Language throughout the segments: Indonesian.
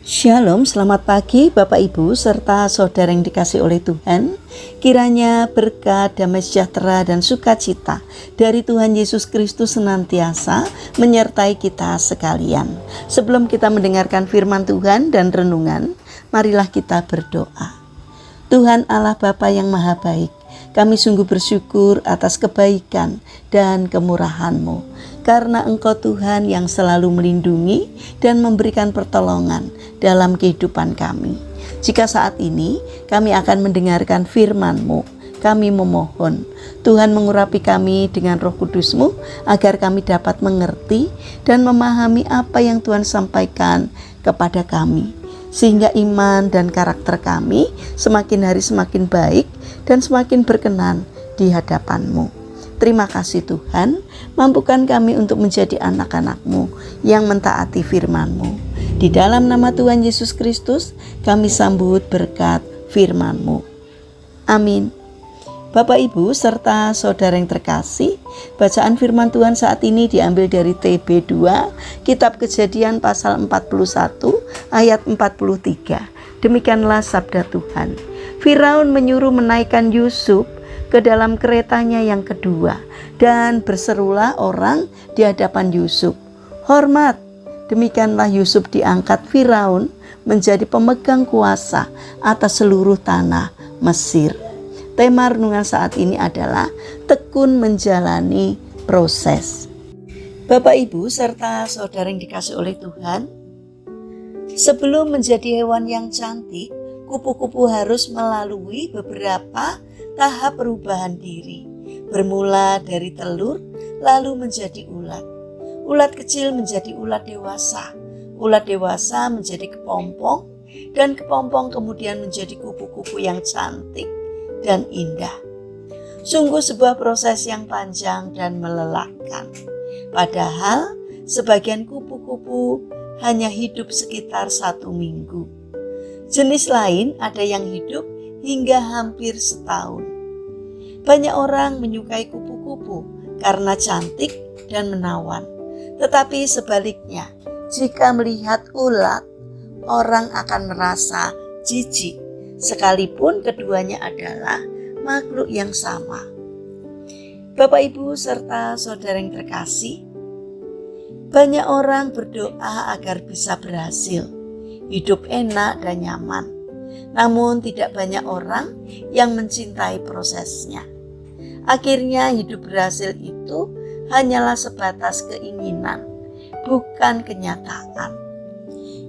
Shalom, selamat pagi Bapak Ibu serta saudara yang dikasih oleh Tuhan. Kiranya berkat, damai sejahtera dan sukacita dari Tuhan Yesus Kristus senantiasa menyertai kita sekalian. Sebelum kita mendengarkan firman Tuhan dan renungan, marilah kita berdoa. Tuhan Allah Bapa yang Maha Baik, kami sungguh bersyukur atas kebaikan dan kemurahan-Mu. Karena Engkau Tuhan yang selalu melindungi dan memberikan pertolongan dalam kehidupan kami. Jika saat ini kami akan mendengarkan firman-Mu, kami memohon Tuhan mengurapi kami dengan Roh Kudus-Mu agar kami dapat mengerti dan memahami apa yang Tuhan sampaikan kepada kami. Sehingga iman dan karakter kami semakin hari semakin baik dan semakin berkenan di hadapan-Mu. Terima kasih Tuhan, mampukan kami untuk menjadi anak-anak-Mu yang mentaati firman-Mu. Di dalam nama Tuhan Yesus Kristus, kami sambut berkat firman-Mu. Amin. Bapak Ibu serta saudara yang terkasih, bacaan firman Tuhan saat ini diambil dari TB 2, Kitab Kejadian pasal 41 ayat 43. Demikianlah sabda Tuhan. Firaun menyuruh menaikkan Yusuf ke dalam keretanya yang kedua, dan berserulah orang di hadapan Yusuf, "Hormat!" Demikianlah Yusuf diangkat Firaun menjadi pemegang kuasa atas seluruh tanah Mesir. Tema renungan saat ini adalah tekun menjalani proses. Bapak Ibu serta saudara yang dikasih oleh Tuhan, sebelum menjadi hewan yang cantik, kupu-kupu harus melalui beberapa tahap perubahan diri. Bermula dari telur, lalu menjadi ulat. Ulat kecil menjadi ulat dewasa. Ulat dewasa menjadi kepompong, dan kepompong kemudian menjadi kupu-kupu yang cantik dan indah. Sungguh sebuah proses yang panjang dan melelahkan. Padahal sebagian kupu-kupu hanya hidup sekitar 1 minggu. Jenis lain ada yang hidup hingga hampir setahun. Banyak orang menyukai kupu-kupu karena cantik dan menawan. Tetapi sebaliknya, jika melihat ulat, orang akan merasa jijik, sekalipun keduanya adalah makhluk yang sama. Bapak Ibu serta saudara yang terkasih, banyak orang berdoa agar bisa berhasil, hidup enak dan nyaman. Namun tidak banyak orang yang mencintai prosesnya. Akhirnya hidup berhasil itu hanyalah sebatas keinginan, bukan kenyataan.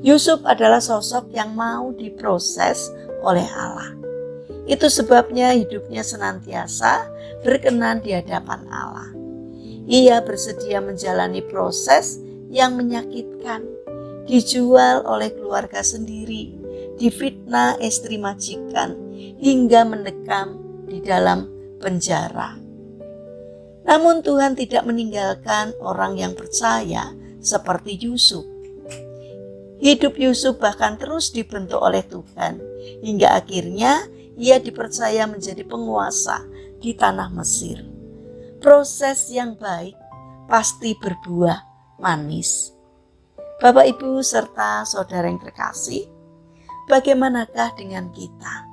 Yusuf adalah sosok yang mau diproses oleh Allah. Itu sebabnya hidupnya senantiasa berkenan di hadapan Allah. Ia bersedia menjalani proses yang menyakitkan, dijual oleh keluarga sendiri, difitnah istri majikan, hingga mendekam di dalam penjara. Namun Tuhan tidak meninggalkan orang yang percaya seperti Yusuf. Hidup Yusuf bahkan terus dibentuk oleh Tuhan, hingga akhirnya ia dipercaya menjadi penguasa di tanah Mesir. Proses yang baik pasti berbuah manis. Bapak Ibu serta saudara yang terkasih, bagaimanakah dengan kita?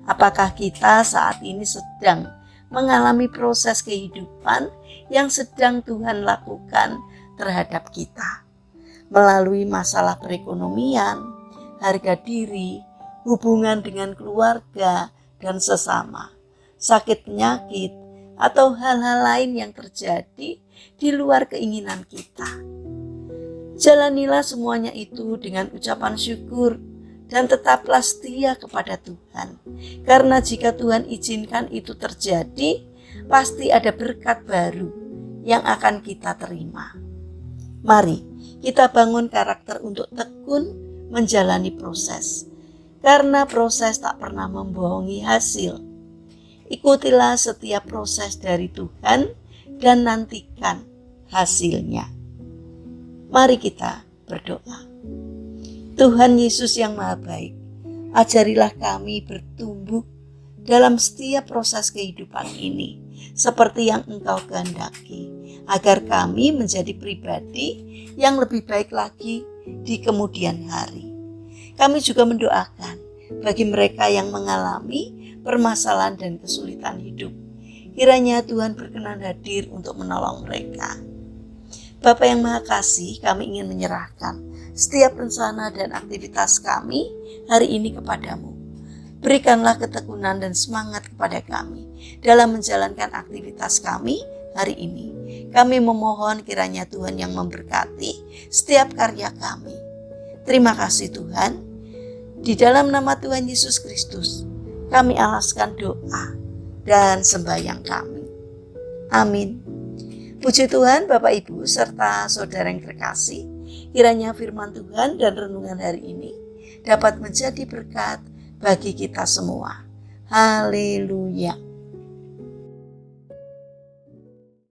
Apakah kita saat ini sedang mengalami proses kehidupan yang sedang Tuhan lakukan terhadap kita? Melalui masalah perekonomian, harga diri, hubungan dengan keluarga dan sesama, sakit penyakit, atau hal-hal lain yang terjadi di luar keinginan kita. Jalanilah semuanya itu dengan ucapan syukur dan tetaplah setia kepada Tuhan. Karena jika Tuhan izinkan itu terjadi, pasti ada berkat baru yang akan kita terima. Mari kita bangun karakter untuk tekun menjalani proses. Karena proses tak pernah membohongi hasil. Ikutilah setiap proses dari Tuhan dan nantikan hasilnya. Mari kita berdoa. Tuhan Yesus yang Maha Baik, ajarilah kami bertumbuh dalam setiap proses kehidupan ini, seperti yang Engkau kehendaki, agar kami menjadi pribadi yang lebih baik lagi di kemudian hari. Kami juga mendoakan bagi mereka yang mengalami permasalahan dan kesulitan hidup. Kiranya Tuhan berkenan hadir untuk menolong mereka. Bapa yang Maha Kasih, kami ingin menyerahkan setiap rencana dan aktivitas kami hari ini kepadamu. Berikanlah ketekunan dan semangat kepada kami dalam menjalankan aktivitas kami hari ini. Kami memohon kiranya Tuhan yang memberkati setiap karya kami. Terima kasih Tuhan. Di dalam nama Tuhan Yesus Kristus, kami alaskan doa dan sembahyang kami. Amin. Puji Tuhan, Bapak Ibu serta saudara yang terkasih, kiranya firman Tuhan dan renungan hari ini dapat menjadi berkat bagi kita semua. Haleluya.